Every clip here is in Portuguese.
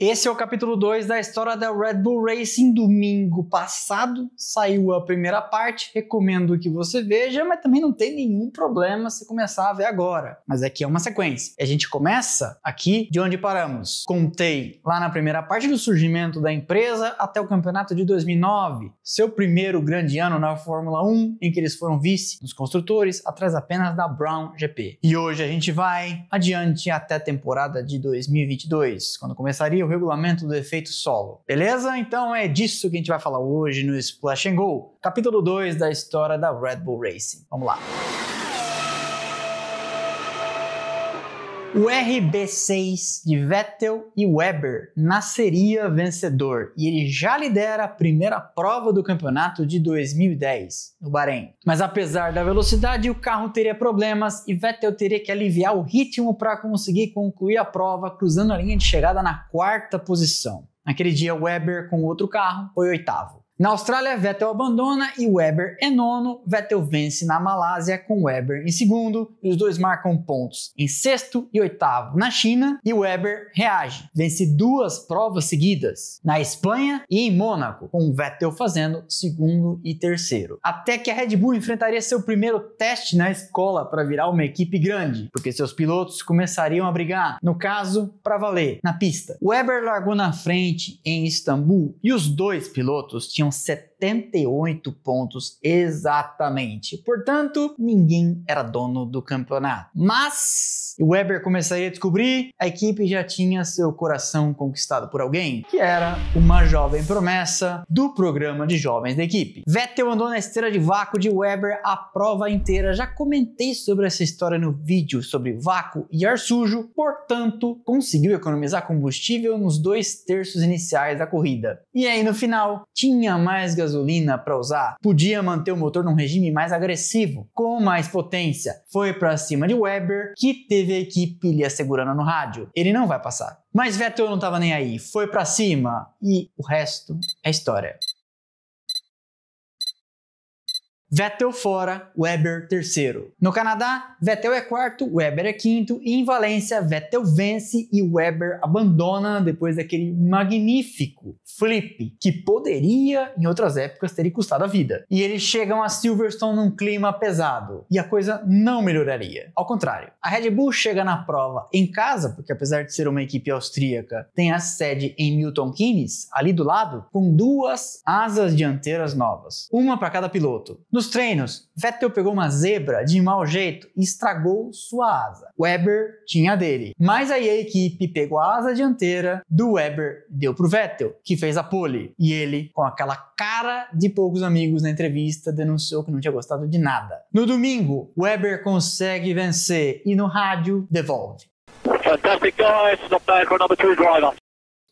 Esse é o capítulo 2 da história da Red Bull Racing. Domingo passado saiu a primeira parte, recomendo que você veja, mas também não tem nenhum problema se começar a ver agora. Mas aqui é uma sequência. A gente começa aqui de onde paramos. Contei lá na primeira parte do surgimento da empresa até o campeonato de 2009, seu primeiro grande ano na Fórmula 1, em que eles foram vice nos construtores, atrás apenas da Brown GP. E hoje a gente vai adiante até a temporada de 2022, quando começaria o regulamento do efeito solo. Beleza? Então é disso que a gente vai falar hoje no Splash and Go, capítulo 2 da história da Red Bull Racing. Vamos lá. O RB6 de Vettel e Webber nasceria vencedor e ele já lidera a primeira prova do campeonato de 2010, no Bahrein. Mas apesar da velocidade, o carro teria problemas e Vettel teria que aliviar o ritmo para conseguir concluir a prova, cruzando a linha de chegada na quarta posição. Naquele dia, Webber, com outro carro, foi oitavo. Na Austrália, Vettel abandona e Webber é nono. Vettel vence na Malásia com Webber em segundo e os dois marcam pontos em sexto e oitavo na China e Webber reage. Vence duas provas seguidas, na Espanha e em Mônaco, com Vettel fazendo segundo e terceiro. Até que a Red Bull enfrentaria seu primeiro teste na escola para virar uma equipe grande, porque seus pilotos começariam a brigar, no caso, para valer, na pista. Webber largou na frente em Istambul e os dois pilotos tinham 78 pontos exatamente. Portanto, ninguém era dono do campeonato. Mas o Webber começaria a descobrir, a equipe já tinha seu coração conquistado por alguém, que era uma jovem promessa do programa de jovens da equipe. Vettel andou na esteira de vácuo de Webber a prova inteira. Já comentei sobre essa história no vídeo sobre vácuo e ar sujo, portanto, conseguiu economizar combustível nos 2/3 iniciais da corrida. E aí no final, tinha mais gasolina para usar, podia manter o motor num regime mais agressivo, com mais potência. Foi para cima de Webber, que teve a equipe lhe assegurando no rádio: ele não vai passar. Mas Vettel não estava nem aí, foi para cima e o resto é história. Vettel fora, Webber terceiro. No Canadá, Vettel é quarto, Webber é quinto e em Valência, Vettel vence e Webber abandona depois daquele magnífico flip que poderia, em outras épocas, ter custado a vida. E eles chegam a Silverstone num clima pesado e a coisa não melhoraria. Ao contrário, a Red Bull chega na prova em casa, porque apesar de ser uma equipe austríaca, tem a sede em Milton Keynes, ali do lado, com duas asas dianteiras novas, uma para cada piloto. Nos treinos, Vettel pegou uma zebra de mau jeito e estragou sua asa. Webber tinha a dele. Mas aí a equipe pegou a asa dianteira do Webber e deu pro Vettel, que fez a pole. E ele, com aquela cara de poucos amigos na entrevista, denunciou que não tinha gostado de nada. No domingo, Webber consegue vencer e no rádio devolve. Fantastic guys, not bad for number 2 driver.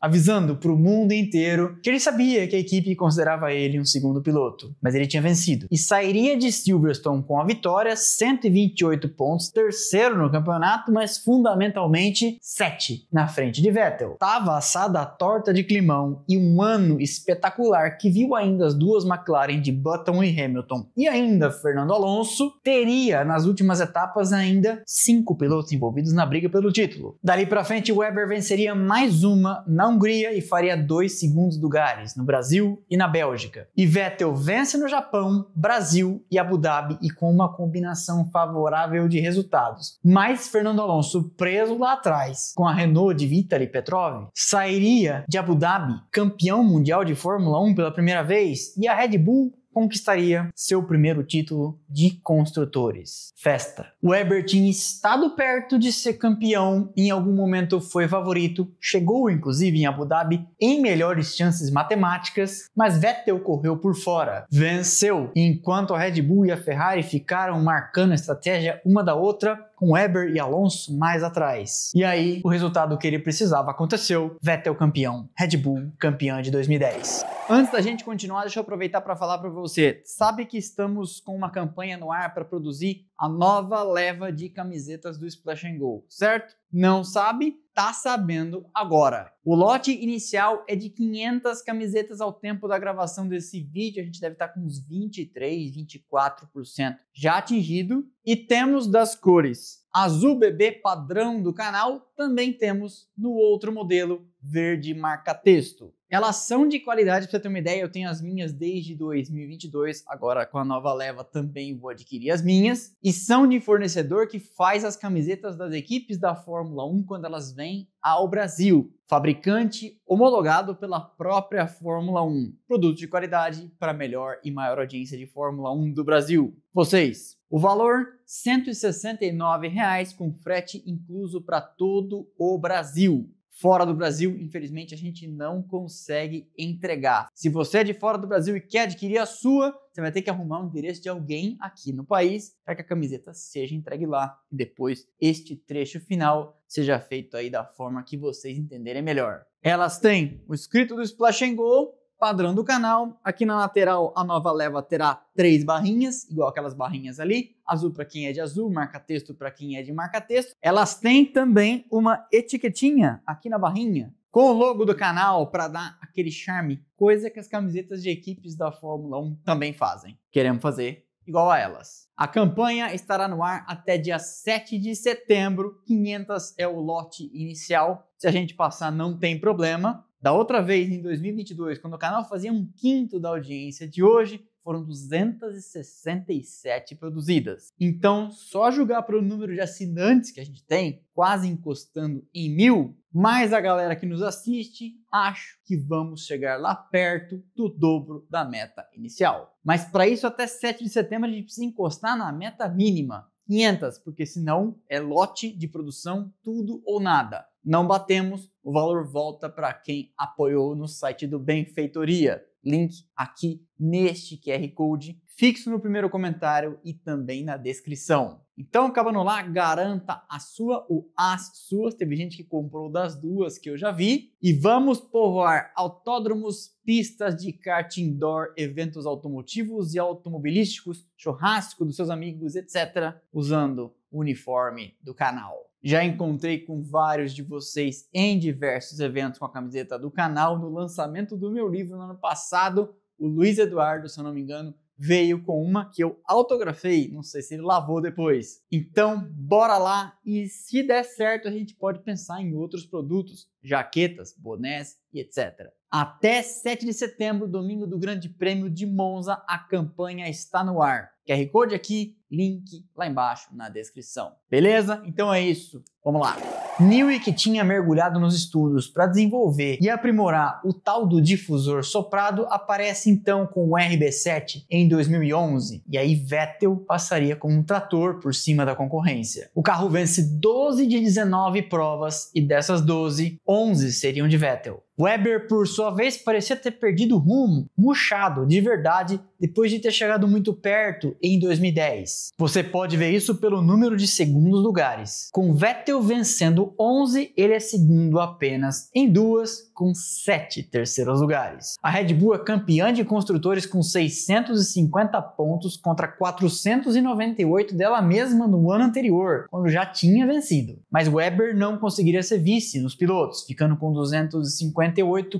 Avisando para o mundo inteiro que ele sabia que a equipe considerava ele um segundo piloto, mas ele tinha vencido e sairia de Silverstone com a vitória, 128 pontos, terceiro no campeonato, mas fundamentalmente 7 na frente de Vettel. Tava assada a torta de climão e um ano espetacular que viu ainda as duas McLaren de Button e Hamilton e ainda Fernando Alonso. Teria nas últimas etapas ainda 5 pilotos envolvidos na briga pelo título. Dali para frente, Webber venceria mais uma na Hungria e faria 2 segundos lugares no Brasil e na Bélgica. E Vettel vence no Japão, Brasil e Abu Dhabi e com uma combinação favorável de resultados. Mas Fernando Alonso, preso lá atrás com a Renault de Vitaly Petrov, sairia de Abu Dhabi campeão mundial de Fórmula 1 pela primeira vez e a Red Bull conquistaria seu primeiro título de construtores. Festa. Webber tinha estado perto de ser campeão, em algum momento foi favorito, chegou inclusive em Abu Dhabi em melhores chances matemáticas, mas Vettel correu por fora, venceu, enquanto a Red Bull e a Ferrari ficaram marcando a estratégia uma da outra, com Webber e Alonso mais atrás. E aí, o resultado que ele precisava aconteceu, Vettel campeão, Red Bull campeã de 2010. Antes da gente continuar, deixa eu aproveitar para falar para você, sabe que estamos com uma campanha no ar para produzir a nova leva de camisetas do Splash and Go, certo? Não sabe? Tá sabendo agora. O lote inicial é de 500 camisetas ao tempo da gravação desse vídeo. A gente deve estar com uns 23, 24% já atingido. E temos das cores azul bebê padrão do canal, também temos no outro modelo verde marca-texto. Elas são de qualidade, para você ter uma ideia, eu tenho as minhas desde 2022, agora com a nova leva também vou adquirir as minhas, e são de fornecedor que faz as camisetas das equipes da Fórmula 1 quando elas vêm ao Brasil. Fabricante homologado pela própria Fórmula 1. Produto de qualidade para melhor e maior audiência de Fórmula 1 do Brasil. Vocês, o valor R$ 169,00 com frete incluso para todo o Brasil. Fora do Brasil, infelizmente, a gente não consegue entregar. Se você é de fora do Brasil e quer adquirir a sua, você vai ter que arrumar o endereço de alguém aqui no país para que a camiseta seja entregue lá. E depois, este trecho final seja feito aí da forma que vocês entenderem melhor. Elas têm o escrito do Splash & Go, padrão do canal. Aqui na lateral, a nova leva terá 3 barrinhas, igual aquelas barrinhas ali. Azul para quem é de azul, marca-texto para quem é de marca-texto. Elas têm também uma etiquetinha aqui na barrinha, com o logo do canal para dar aquele charme, coisa que as camisetas de equipes da Fórmula 1 também fazem. Queremos fazer igual a elas. A campanha estará no ar até dia 7 de setembro. 500 é o lote inicial. Se a gente passar, não tem problema. Da outra vez, em 2022, quando o canal fazia 1/5 da audiência de hoje, foram 267 produzidas. Então, só julgar pelo número de assinantes que a gente tem, quase encostando em 1000, mais a galera que nos assiste, acho que vamos chegar lá perto do dobro da meta inicial. Mas para isso, até 7 de setembro, a gente precisa encostar na meta mínima, 500, porque senão é lote de produção, tudo ou nada. Não batemos, o valor volta para quem apoiou no site do Benfeitoria. Link aqui neste QR Code, fixo no primeiro comentário e também na descrição. Então, acabando lá, garanta a sua ou as suas. Teve gente que comprou das duas que eu já vi. E vamos povoar autódromos, pistas de kart indoor, eventos automotivos e automobilísticos, churrasco dos seus amigos, etc., usando o uniforme do canal. Já encontrei com vários de vocês em diversos eventos com a camiseta do canal. No lançamento do meu livro no ano passado, o Luiz Eduardo, se eu não me engano, veio com uma que eu autografei, não sei se ele lavou depois. Então, bora lá e se der certo a gente pode pensar em outros produtos, jaquetas, bonés e etc. Até 7 de setembro, domingo do Grande Prêmio de Monza, a campanha está no ar. QR Code aqui, link lá embaixo na descrição. Beleza? Então é isso. Vamos lá. Newey, que tinha mergulhado nos estudos para desenvolver e aprimorar o tal do difusor soprado, aparece então com o RB7 em 2011. E aí Vettel passaria como um trator por cima da concorrência. O carro vence 12 de 19 provas e dessas 12, 11 seriam de Vettel. Webber, por sua vez, parecia ter perdido o rumo, murchado de verdade, depois de ter chegado muito perto em 2010. Você pode ver isso pelo número de segundos lugares. Com Vettel vencendo 11, ele é segundo apenas em 2, com 7 terceiros lugares. A Red Bull é campeã de construtores com 650 pontos contra 498 dela mesma no ano anterior, quando já tinha vencido. Mas Webber não conseguiria ser vice nos pilotos, ficando com 258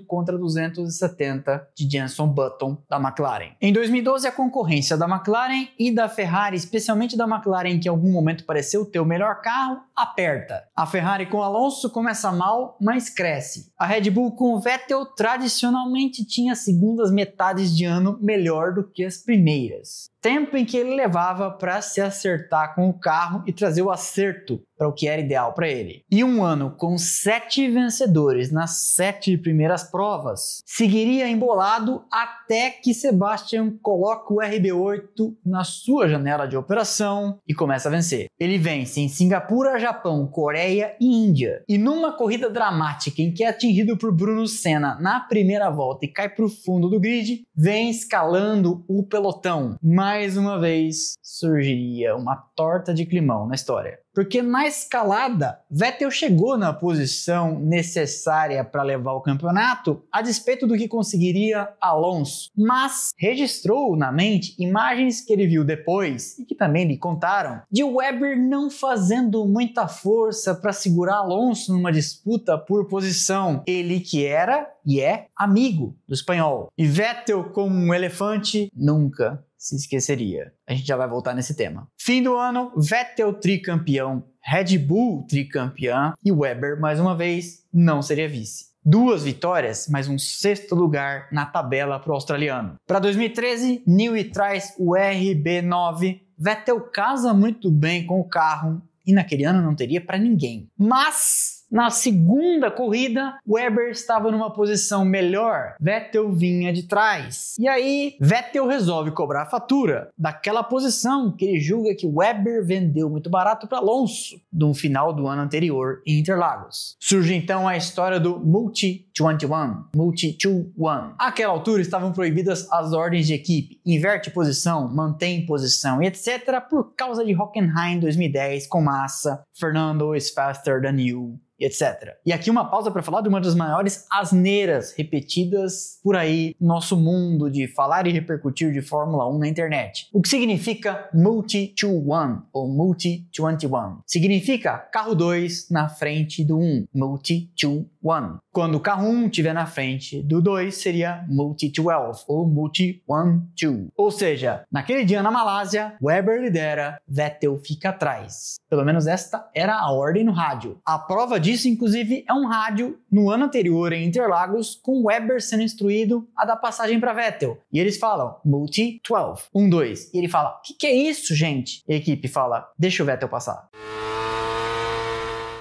contra 270 de Jenson Button da McLaren. Em 2012, a concorrência da McLaren e da Ferrari, especialmente da McLaren, que em algum momento pareceu ter o melhor carro, aperta. A Ferrari com Alonso começa mal, mas cresce. A Red Bull com Vettel tradicionalmente tinha segundas metades de ano melhor do que as primeiras. Tempo em que ele levava para se acertar com o carro e trazer o acerto para o que era ideal para ele. E um ano com 7 vencedores nas 7 primeiras provas seguiria embolado até que Sebastian coloca o RB8 na sua janela de operação e começa a vencer. Ele vence em Singapura, Japão, Coreia e Índia. E numa corrida dramática em que é atingido por Bruno Senna na primeira volta e cai para o fundo do grid, vem escalando o pelotão. Mas mais uma vez surgiria uma torta de climão na história. Porque na escalada, Vettel chegou na posição necessária para levar o campeonato, a despeito do que conseguiria Alonso, mas registrou na mente imagens que ele viu depois e que também lhe contaram de Webber não fazendo muita força para segurar Alonso numa disputa por posição. Ele que era e é amigo do espanhol. E Vettel, como um elefante, nunca se esqueceria. A gente já vai voltar nesse tema. Fim do ano, Vettel tricampeão, Red Bull tricampeã e Webber, mais uma vez, não seria vice. 2 vitórias, mais um 6º lugar na tabela para o australiano. Para 2013, Newey traz o RB9. Vettel casa muito bem com o carro e naquele ano não teria para ninguém. Mas na segunda corrida, Webber estava numa posição melhor, Vettel vinha de trás. E aí, Vettel resolve cobrar a fatura daquela posição que ele julga que Webber vendeu muito barato para Alonso no final do ano anterior em Interlagos. Surge então a história do Multi-21, Multi-2-1. Àquela altura estavam proibidas as ordens de equipe, inverte posição, mantém posição, etc. por causa de Hockenheim 2010 com Massa, Fernando is faster than you, etc. E aqui uma pausa para falar de uma das maiores asneiras repetidas por aí no nosso mundo de falar e repercutir de Fórmula 1 na internet. O que significa Multi-2-1 ou Multi-21? Significa carro 2 na frente do 1, Multi-2-1. Quando o carro 1 estiver na frente do 2, seria Multi-12 ou Multi-1-2. Ou seja, naquele dia na Malásia, Webber lidera, Vettel fica atrás. Pelo menos esta era a ordem no rádio. A prova disso, inclusive, é um rádio no ano anterior em Interlagos, com Webber sendo instruído a dar passagem para Vettel. E eles falam Multi-12, 1-2. E ele fala, que é isso, gente? E a equipe fala, deixa o Vettel passar.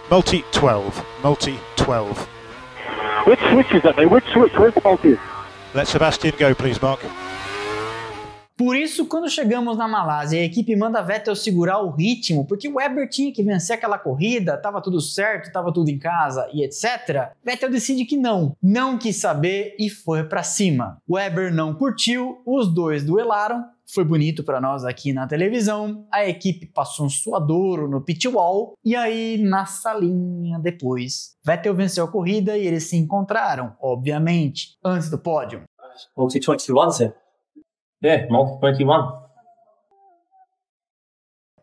Multi-12, Multi-12. Which switch is that, mate? Which switch? Where's the multi? Let Sebastian go, please, Mark. Por isso, quando chegamos na Malásia, a equipe manda Vettel segurar o ritmo, porque o Webber tinha que vencer aquela corrida, estava tudo certo, estava tudo em casa e etc. Vettel decide que não quis saber e foi para cima. Webber não curtiu, os dois duelaram. Foi bonito para nós aqui na televisão, a equipe passou um suadouro no pit wall e aí na salinha depois. Vettel venceu a corrida e eles se encontraram, obviamente, antes do pódio. Multi-21, sir. Yeah, Multi-21.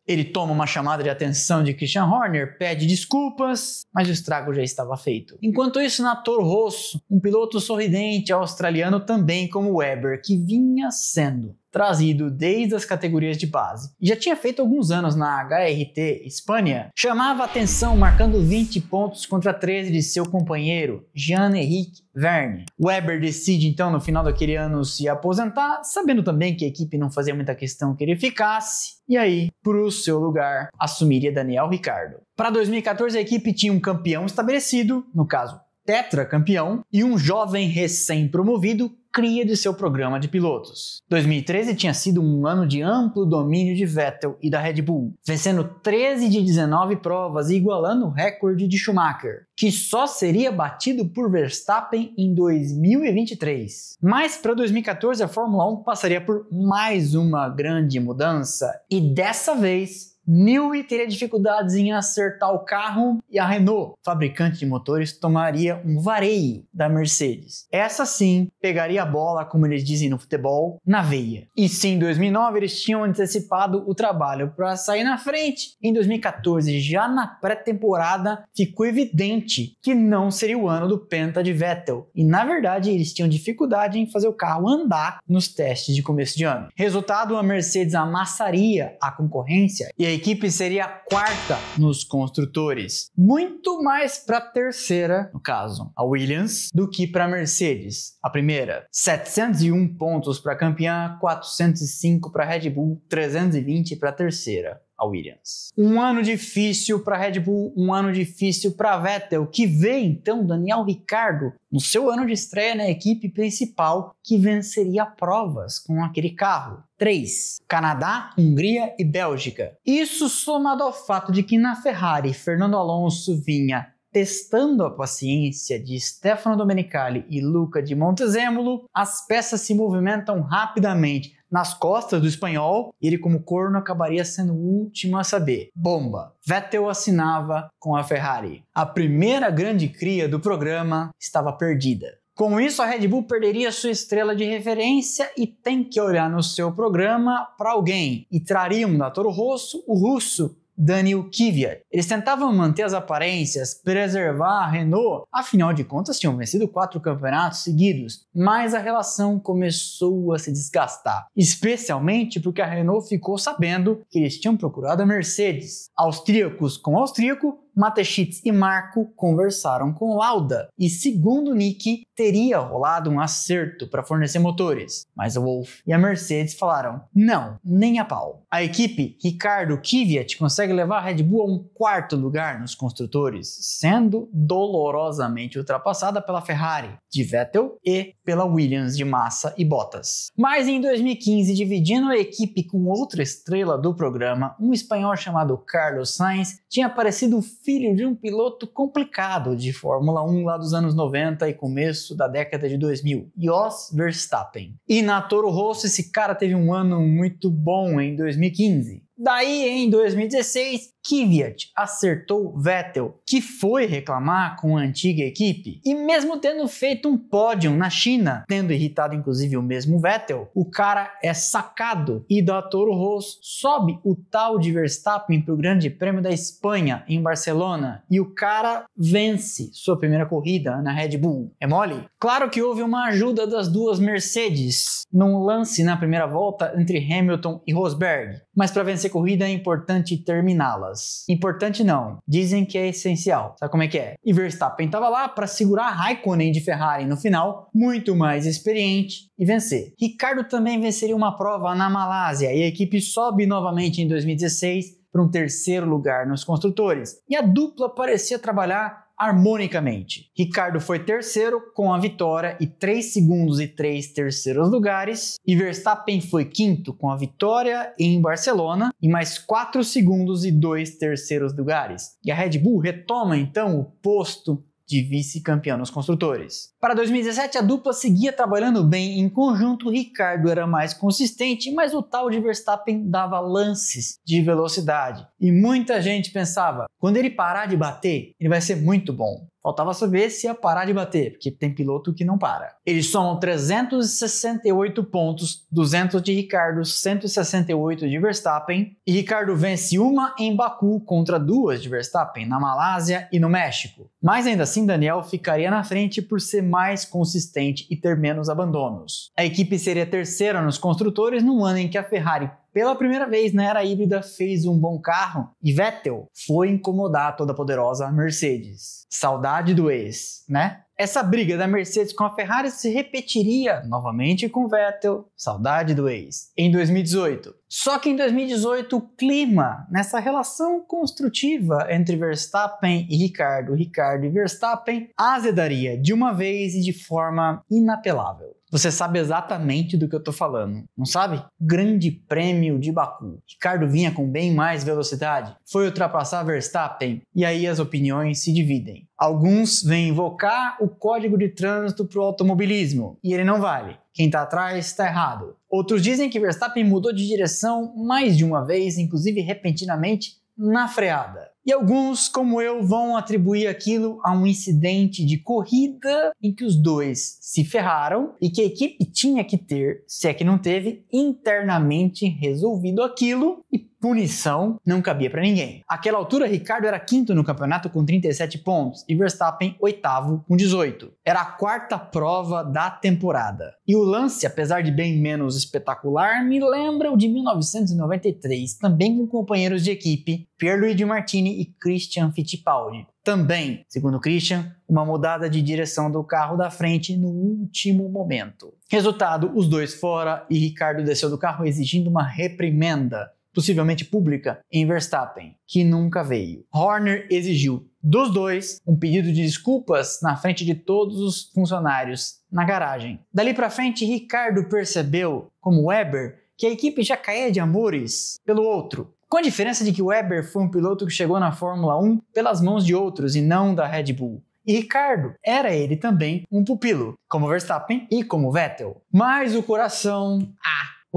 Ele toma uma chamada de atenção de Christian Horner, pede desculpas, mas o estrago já estava feito. Enquanto isso, na Toro Rosso, um piloto sorridente australiano também como Webber, que vinha sendo trazido desde as categorias de base. E já tinha feito alguns anos na HRT Espanha, chamava atenção marcando 20 pontos contra 13 de seu companheiro, Jean-Éric Vergne. Webber decide então no final daquele ano se aposentar, sabendo também que a equipe não fazia muita questão que ele ficasse, e aí, pro seu lugar, assumiria Daniel Ricciardo. Para 2014 a equipe tinha um campeão estabelecido, no caso tetracampeão, e um jovem recém-promovido cria de seu programa de pilotos. 2013 tinha sido um ano de amplo domínio de Vettel e da Red Bull, vencendo 13 de 19 provas e igualando o recorde de Schumacher, que só seria batido por Verstappen em 2023. Mas para 2014 a Fórmula 1 passaria por mais uma grande mudança e dessa vez Newey teria dificuldades em acertar o carro e a Renault, fabricante de motores, tomaria um vareio da Mercedes. Essa sim pegaria a bola, como eles dizem no futebol, na veia. E sim, em 2009 eles tinham antecipado o trabalho para sair na frente. Em 2014, já na pré-temporada, ficou evidente que não seria o ano do Penta de Vettel. E na verdade eles tinham dificuldade em fazer o carro andar nos testes de começo de ano. Resultado, a Mercedes amassaria a concorrência e a equipe seria a quarta nos construtores, muito mais para a terceira, no caso, a Williams, do que para a Mercedes, a primeira. 701 pontos para a campeã, 405 para a Red Bull, 320 para a terceira, a Williams. Um ano difícil para a Red Bull, um ano difícil para a Vettel, que vê então Daniel Ricciardo no seu ano de estreia na equipe principal, que venceria provas com aquele carro. 3. Canadá, Hungria e Bélgica. Isso somado ao fato de que na Ferrari, Fernando Alonso vinha testando a paciência de Stefano Domenicali e Luca di Montezemolo, as peças se movimentam rapidamente, nas costas do espanhol e ele, como corno, acabaria sendo o último a saber. Bomba! Vettel assinava com a Ferrari. A primeira grande cria do programa estava perdida. Com isso, a Red Bull perderia sua estrela de referência e tem que olhar no seu programa para alguém. E trariam da Toro Rosso o russo Daniil Kvyat. Eles tentavam manter as aparências, preservar a Renault, afinal de contas tinham vencido 4 campeonatos seguidos, mas a relação começou a se desgastar, especialmente porque a Renault ficou sabendo que eles tinham procurado a Mercedes. Austríacos com austríaco, Mateschitz e Marko conversaram com Lauda e, segundo Nick, teria rolado um acerto para fornecer motores, mas o Wolff e a Mercedes falaram não, nem a pau. A equipe Ricardo Kvyat consegue levar a Red Bull a um 4º lugar nos construtores, sendo dolorosamente ultrapassada pela Ferrari de Vettel e pela Williams de Massa e Bottas. Mas em 2015, dividindo a equipe com outra estrela do programa, um espanhol chamado Carlos Sainz tinha aparecido filho de um piloto complicado de Fórmula 1 lá dos anos 90 e começo da década de 2000, Jos Verstappen. E na Toro Rosso esse cara teve um ano muito bom em 2015. Daí, em 2016, Kvyat acertou Vettel, que foi reclamar com a antiga equipe. E mesmo tendo feito um pódio na China, tendo irritado inclusive o mesmo Vettel, o cara é sacado e da Toro Rosso sobe o tal de Verstappen para o Grande Prêmio da Espanha, em Barcelona, e o cara vence sua primeira corrida na Red Bull. É mole? Claro que houve uma ajuda das duas Mercedes num lance na primeira volta entre Hamilton e Rosberg, mas para vencer corrida é importante terminá-las. Importante não, dizem que é essencial. Sabe como é que é? E Verstappen estava lá para segurar Raikkonen de Ferrari no final, muito mais experiente, e vencer. Ricardo também venceria uma prova na Malásia e a equipe sobe novamente em 2016 para um 3º lugar nos construtores. E a dupla parecia trabalhar harmonicamente. Ricardo foi 3º com a vitória e 3 segundos e 3 terceiros lugares, e Verstappen foi 5º com a vitória em Barcelona e mais 4 segundos e 2 terceiros lugares. E a Red Bull retoma então o posto de vice-campeão nos construtores. Para 2017, a dupla seguia trabalhando bem em conjunto, Ricardo era mais consistente, mas o tal de Verstappen dava lances de velocidade. E muita gente pensava, quando ele parar de bater, ele vai ser muito bom. Faltava saber se ia parar de bater, porque tem piloto que não para. Eles somam 368 pontos, 200 de Ricardo, 168 de Verstappen, e Ricardo vence uma em Baku contra 2 de Verstappen, na Malásia e no México. Mas ainda assim, Daniel ficaria na frente por ser mais consistente e ter menos abandonos. A equipe seria 3ª nos construtores no ano em que a Ferrari, pela primeira vez na era híbrida, fez um bom carro e Vettel foi incomodar a toda poderosa Mercedes. Saudade do ex, né? Essa briga da Mercedes com a Ferrari se repetiria novamente com Vettel, saudade do ex, em 2018. Só que em 2018 o clima nessa relação construtiva entre Verstappen e Ricardo e Verstappen azedaria de uma vez e de forma inapelável. Você sabe exatamente do que eu tô falando, não sabe? Grande Prêmio de Baku. Ricardo vinha com bem mais velocidade, foi ultrapassar Verstappen e aí as opiniões se dividem. Alguns vêm invocar o código de trânsito pro automobilismo e ele não vale. Quem tá atrás tá errado. Outros dizem que Verstappen mudou de direção mais de uma vez, inclusive repentinamente, na freada. E alguns, como eu, vão atribuir aquilo a um incidente de corrida em que os dois se ferraram e que a equipe tinha que ter, se é que não teve, internamente resolvido aquilo e punição não cabia para ninguém. Àquela altura, Ricardo era 5º no campeonato com 37 pontos e Verstappen 8º com 18. Era a 4ª prova da temporada. E o lance, apesar de bem menos espetacular, me lembra o de 1993, também com companheiros de equipe, Pierluigi Martini e Christian Fittipaldi. Também, segundo Christian, uma mudada de direção do carro da frente no último momento. Resultado, os dois fora e Ricardo desceu do carro exigindo uma reprimenda, possivelmente pública, em Verstappen, que nunca veio. Horner exigiu dos dois um pedido de desculpas na frente de todos os funcionários na garagem. Dali pra frente, Ricardo percebeu, como Webber, que a equipe já caía de amores pelo outro. Com a diferença de que Webber foi um piloto que chegou na Fórmula 1 pelas mãos de outros e não da Red Bull. E Ricardo era ele também um pupilo, como Verstappen e como Vettel. Mas o coração,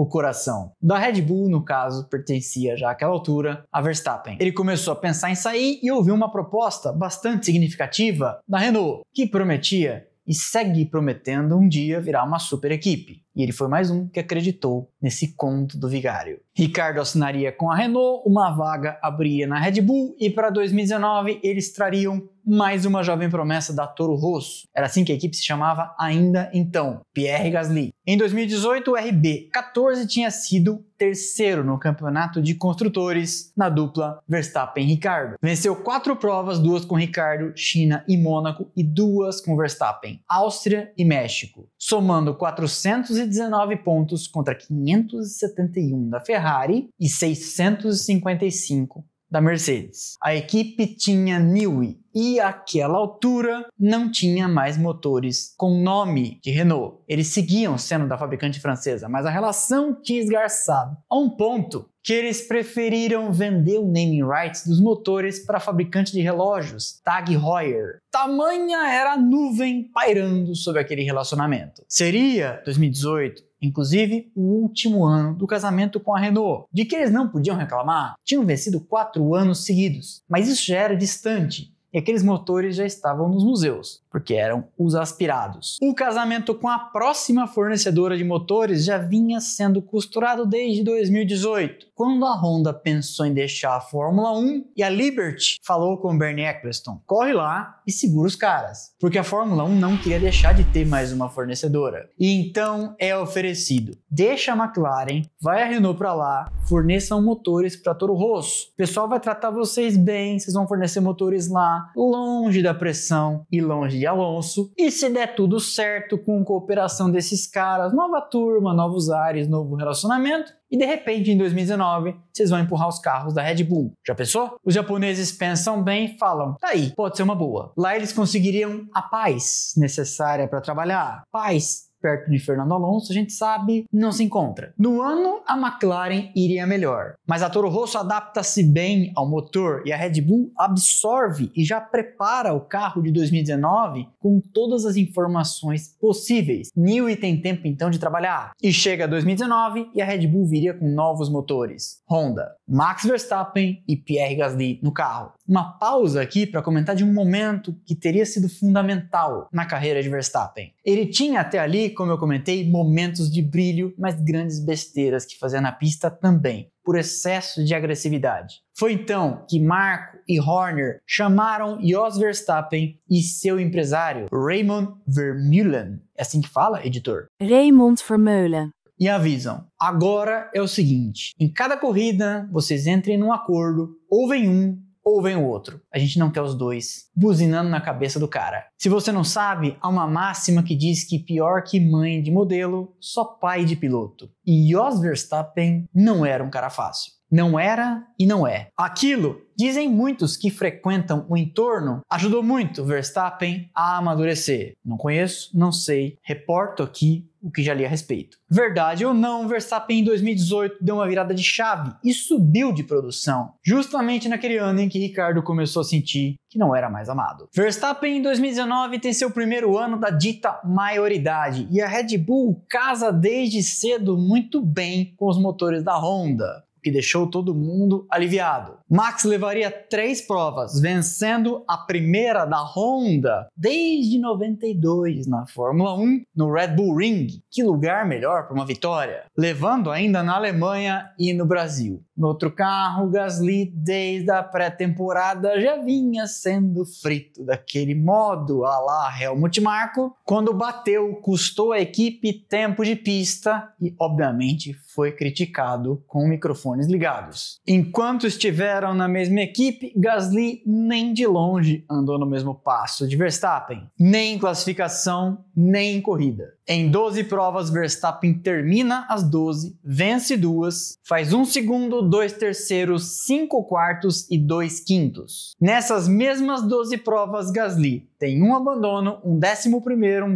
o coração. Da Red Bull, no caso, pertencia já àquela altura a Verstappen. Ele começou a pensar em sair e ouviu uma proposta bastante significativa da Renault, que prometia e segue prometendo um dia virar uma super equipe. E ele foi mais um que acreditou nesse conto do vigário. Ricardo assinaria com a Renault, uma vaga abriria na Red Bull e para 2019 eles trariam mais uma jovem promessa da Toro Rosso. Era assim que a equipe se chamava ainda então, Pierre Gasly. Em 2018, o RB14 tinha sido terceiro no campeonato de construtores na dupla Verstappen-Ricardo. Venceu 4 provas, 2 com Ricardo, China e Mônaco e 2 com Verstappen, Áustria e México, somando 419 pontos contra 571 da Ferrari e 655 da Mercedes. A equipe tinha Newey e àquela altura não tinha mais motores com nome de Renault. Eles seguiam sendo da fabricante francesa, mas a relação tinha esgarçado a um ponto que eles preferiram vender o naming rights dos motores para a fabricante de relógios, Tag Heuer. Tamanha era a nuvem pairando sobre aquele relacionamento. Seria 2018, inclusive o último ano do casamento com a Renault. De que eles não podiam reclamar, tinham vencido 4 anos seguidos, mas isso já era distante. E aqueles motores já estavam nos museus, porque eram os aspirados. O casamento com a próxima fornecedora de motores já vinha sendo costurado desde 2018, quando a Honda pensou em deixar a Fórmula 1 e a Liberty falou com o Bernie Eccleston: corre lá e segura os caras, porque a Fórmula 1 não queria deixar de ter mais uma fornecedora. E então é oferecido: deixa a McLaren, vai a Renault para lá, forneçam motores para Toro Rosso. O pessoal vai tratar vocês bem, vocês vão fornecer motores lá, longe da pressão e longe de Alonso, e se der tudo certo com cooperação desses caras, nova turma, novos ares, novo relacionamento, e de repente em 2019 vocês vão empurrar os carros da Red Bull. Já pensou? Os japoneses pensam bem e falam: tá aí, pode ser uma boa. Lá eles conseguiriam a paz necessária para trabalhar. Paz perto de Fernando Alonso, a gente sabe, não se encontra. No ano, a McLaren iria melhor, mas a Toro Rosso adapta-se bem ao motor e a Red Bull absorve e já prepara o carro de 2019 com todas as informações possíveis. Newey tem tempo então de trabalhar. E chega 2019 e a Red Bull viria com novos motores. Honda, Max Verstappen e Pierre Gasly no carro. Uma pausa aqui para comentar de um momento que teria sido fundamental na carreira de Verstappen. Ele tinha até ali, como eu comentei, momentos de brilho, mas grandes besteiras que fazia na pista também, por excesso de agressividade. Foi então que Marko e Horner chamaram Jos Verstappen e seu empresário, Raymond Vermeulen. É assim que fala, editor? Raymond Vermeulen. E avisam: agora é o seguinte, em cada corrida vocês entrem num acordo, ou vem um ou vem o outro. A gente não quer os dois buzinando na cabeça do cara. Se você não sabe, há uma máxima que diz que pior que mãe de modelo, só pai de piloto. E Jos Verstappen não era um cara fácil. Não era e não é. Aquilo, dizem muitos que frequentam o entorno, ajudou muito Verstappen a amadurecer. Não conheço, não sei, reporto aqui o que já li a respeito. Verdade ou não, Verstappen em 2018 deu uma virada de chave e subiu de produção, justamente naquele ano em que Ricardo começou a sentir que não era mais amado. Verstappen em 2019 tem seu primeiro ano da dita maioridade e a Red Bull casa desde cedo muito bem com os motores da Honda, o que deixou todo mundo aliviado. Max levaria 3 provas, vencendo a primeira da Honda desde 92 na Fórmula 1 no Red Bull Ring. Que lugar melhor para uma vitória? Levando ainda na Alemanha e no Brasil. No outro carro, Gasly desde a pré-temporada já vinha sendo frito daquele modo à la Helmut Marko. Quando bateu, custou à equipe tempo de pista e obviamente foi criticado com microfones ligados. Enquanto estiveram na mesma equipe, Gasly nem de longe andou no mesmo passo de Verstappen, nem em classificação, nem em corrida. Em 12 provas, Verstappen termina as 12, vence 2, faz 1 segundo, 2 terceiros, 5 quartos e 2 quintos. Nessas mesmas 12 provas, Gasly tem 1 abandono, 11º,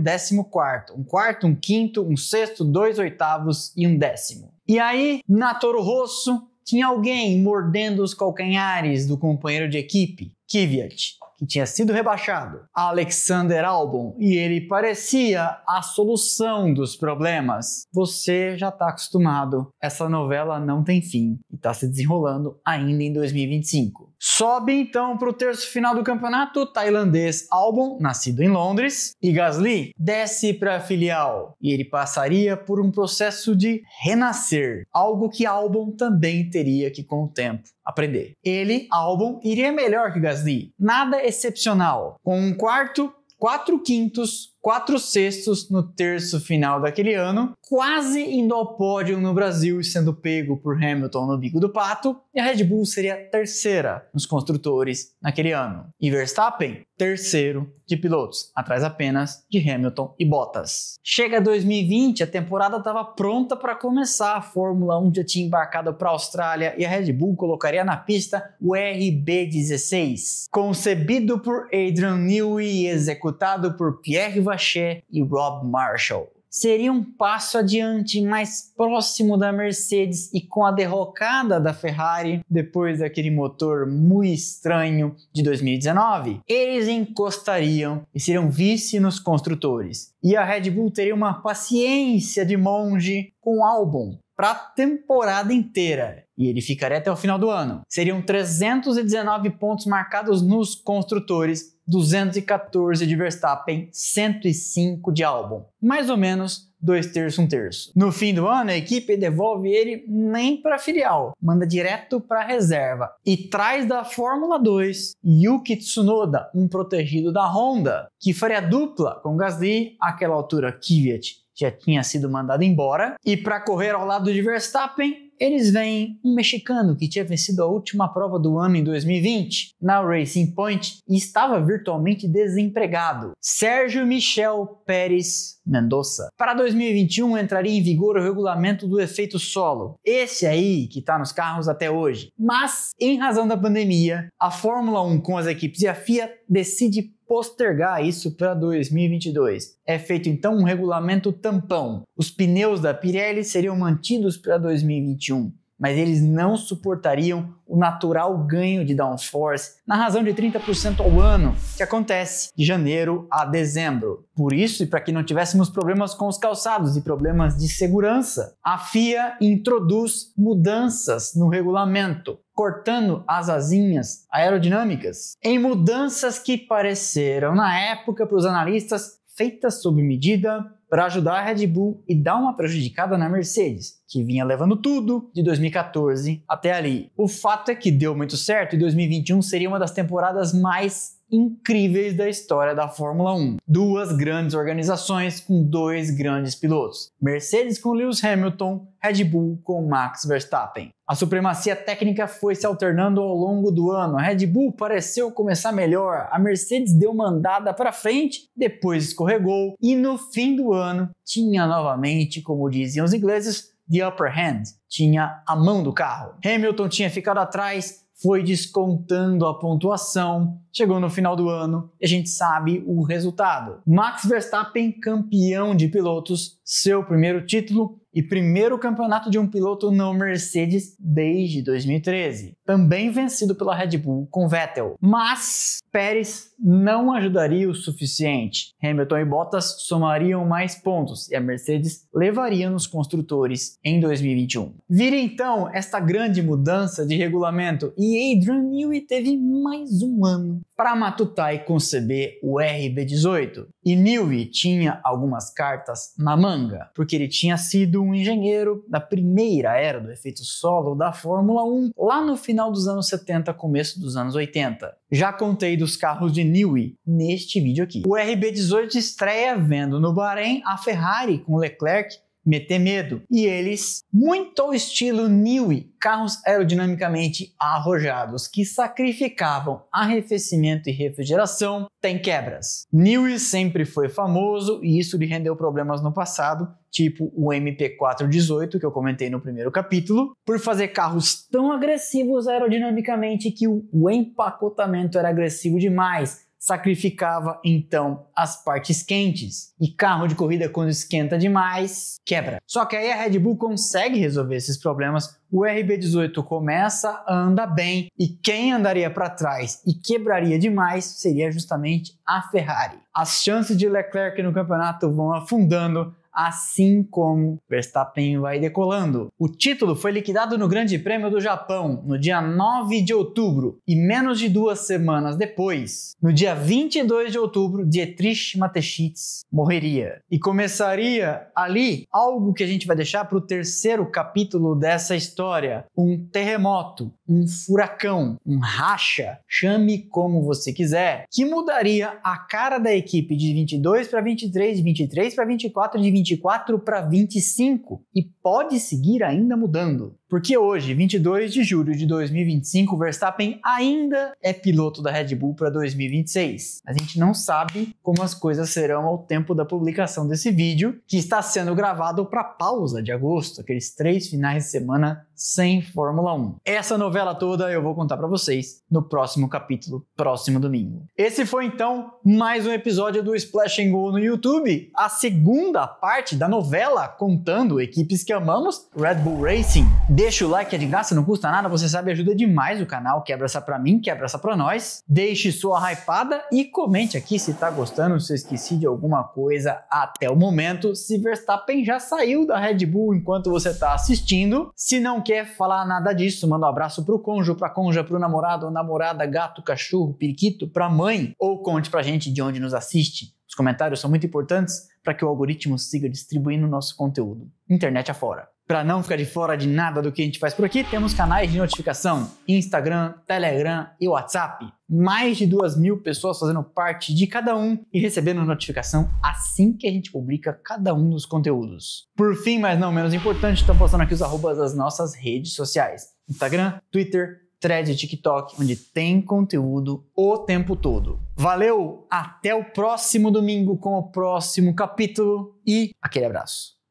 14º, 1 quarto, 1 quinto, 1 sexto, 2 oitavos e 1 décimo. E aí, na Toro Rosso, tinha alguém mordendo os calcanhares do companheiro de equipe, Kvyat, que tinha sido rebaixado, Alexander Albon, e ele parecia a solução dos problemas. Você já está acostumado, essa novela não tem fim e está se desenrolando ainda em 2025. Sobe então para o terço final do campeonato o tailandês Albon, nascido em Londres, e Gasly desce para a filial e ele passaria por um processo de renascer, algo que Albon também teria que com o tempo aprender. Ele, Albon, iria melhor que Gasly, nada excepcional, com um quarto, 4 quintos, 4 sextos no terço final daquele ano, quase indo ao pódio no Brasil e sendo pego por Hamilton no bico do pato, e a Red Bull seria a terceira nos construtores naquele ano. E Verstappen, terceiro de pilotos, atrás apenas de Hamilton e Bottas. Chega 2020, a temporada estava pronta para começar, a Fórmula 1 já tinha embarcado para a Austrália e a Red Bull colocaria na pista o RB16, concebido por Adrian Newey e executado por Pierre Vacher e Rob Marshall. Seria um passo adiante, mais próximo da Mercedes, e com a derrocada da Ferrari, depois daquele motor muito estranho de 2019, eles encostariam e seriam vice nos construtores. E a Red Bull teria uma paciência de monge com Albon para a temporada inteira, e ele ficaria até o final do ano. Seriam 319 pontos marcados nos construtores, 214 de Verstappen, 105 de Albon. Mais ou menos 2/3, 1/3. No fim do ano, a equipe devolve ele nem para a filial, manda direto para a reserva e traz da Fórmula 2 Yuki Tsunoda, um protegido da Honda, que faria dupla com Gasly. Àquela altura, Kvyat já tinha sido mandado embora, e para correr ao lado de Verstappen, eles veem um mexicano que tinha vencido a última prova do ano em 2020 na Racing Point e estava virtualmente desempregado, Sérgio Michel Pérez Mendoza. Para 2021 entraria em vigor o regulamento do efeito solo, esse aí que está nos carros até hoje. Mas, em razão da pandemia, a Fórmula 1 com as equipes e a FIA decide postergar isso para 2022. É feito então um regulamento tampão. Os pneus da Pirelli seriam mantidos para 2021, mas eles não suportariam o natural ganho de downforce na razão de 30% ao ano, que acontece de janeiro a dezembro. Por isso, e para que não tivéssemos problemas com os calçados e problemas de segurança, a FIA introduz mudanças no regulamento, cortando as asinhas aerodinâmicas, em mudanças que pareceram, na época, para os analistas, feitas sob medida para ajudar a Red Bull e dar uma prejudicada na Mercedes, que vinha levando tudo de 2014 até ali. O fato é que deu muito certo e 2021 seria uma das temporadas mais incríveis da história da Fórmula 1. Duas grandes organizações com dois grandes pilotos. Mercedes com Lewis Hamilton, Red Bull com Max Verstappen. A supremacia técnica foi se alternando ao longo do ano. A Red Bull pareceu começar melhor, a Mercedes deu uma andada para frente, depois escorregou e no fim do ano tinha novamente, como diziam os ingleses, the upper hand, tinha a mão do carro. Hamilton tinha ficado atrás, foi descontando a pontuação, chegou no final do ano e a gente sabe o resultado. Max Verstappen, campeão de pilotos, seu primeiro título e primeiro campeonato de um piloto não Mercedes desde 2013. Também vencido pela Red Bull com Vettel. Mas Pérez não ajudaria o suficiente. Hamilton e Bottas somariam mais pontos e a Mercedes levaria nos construtores em 2021. Vira então esta grande mudança de regulamento e Adrian Newey teve mais um ano para matutar e conceber o RB18. E Newey tinha algumas cartas na manga, porque ele tinha sido um engenheiro da primeira era do efeito solo da Fórmula 1, lá no final dos anos 70, começo dos anos 80. Já contei dos carros de Newey neste vídeo aqui. O RB18 estreia vendo no Bahrein a Ferrari com Leclerc meter medo, e eles, muito ao estilo Newey, carros aerodinamicamente arrojados que sacrificavam arrefecimento e refrigeração, tem quebras. Newey sempre foi famoso e isso lhe rendeu problemas no passado, tipo o MP418 que eu comentei no primeiro capítulo, por fazer carros tão agressivos aerodinamicamente que o empacotamento era agressivo demais, sacrificava então as partes quentes. E carro de corrida, quando esquenta demais, quebra. Só que aí a Red Bull consegue resolver esses problemas. O RB18 começa a andar bem e quem andaria para trás e quebraria demais seria justamente a Ferrari. As chances de Leclerc no campeonato vão afundando, assim como Verstappen vai decolando. O título foi liquidado no Grande Prêmio do Japão no dia 9 de outubro e menos de 2 semanas depois, no dia 22 de outubro, Dietrich Mateschitz morreria. E começaria ali algo que a gente vai deixar para o terceiro capítulo dessa história: um terremoto, um furacão, um racha, chame como você quiser, que mudaria a cara da equipe de 22 para 23, de 23 para 24, de 24 para 25 e pode seguir ainda mudando. Porque hoje, 22 de julho de 2025, Verstappen ainda é piloto da Red Bull para 2026. A gente não sabe como as coisas serão ao tempo da publicação desse vídeo, que está sendo gravado para pausa de agosto, aqueles 3 finais de semana sem Fórmula 1. Essa novela toda eu vou contar para vocês no próximo capítulo, próximo domingo. Esse foi então mais um episódio do Splash and Go no YouTube, a segunda parte da novela contando equipes que amamos, Red Bull Racing. Deixa o like, é de graça, não custa nada, você sabe, ajuda demais o canal, quebra essa pra mim, quebra essa pra nós. Deixe sua hypada e comente aqui se tá gostando, se eu esqueci de alguma coisa até o momento, se Verstappen já saiu da Red Bull enquanto você tá assistindo. Se não quer falar nada disso, manda um abraço pro cônjuge, pra cônjuge, pro namorado, namorada, gato, cachorro, periquito, pra mãe, ou conte pra gente de onde nos assiste. Os comentários são muito importantes para que o algoritmo siga distribuindo nosso conteúdo, internet afora. Para não ficar de fora de nada do que a gente faz por aqui, temos canais de notificação, Instagram, Telegram e WhatsApp. Mais de 2.000 pessoas fazendo parte de cada um e recebendo notificação assim que a gente publica cada um dos conteúdos. Por fim, mas não menos importante, estão postando aqui os arrobas das nossas redes sociais. Instagram, Twitter, Thread e TikTok, onde tem conteúdo o tempo todo. Valeu, até o próximo domingo com o próximo capítulo e aquele abraço.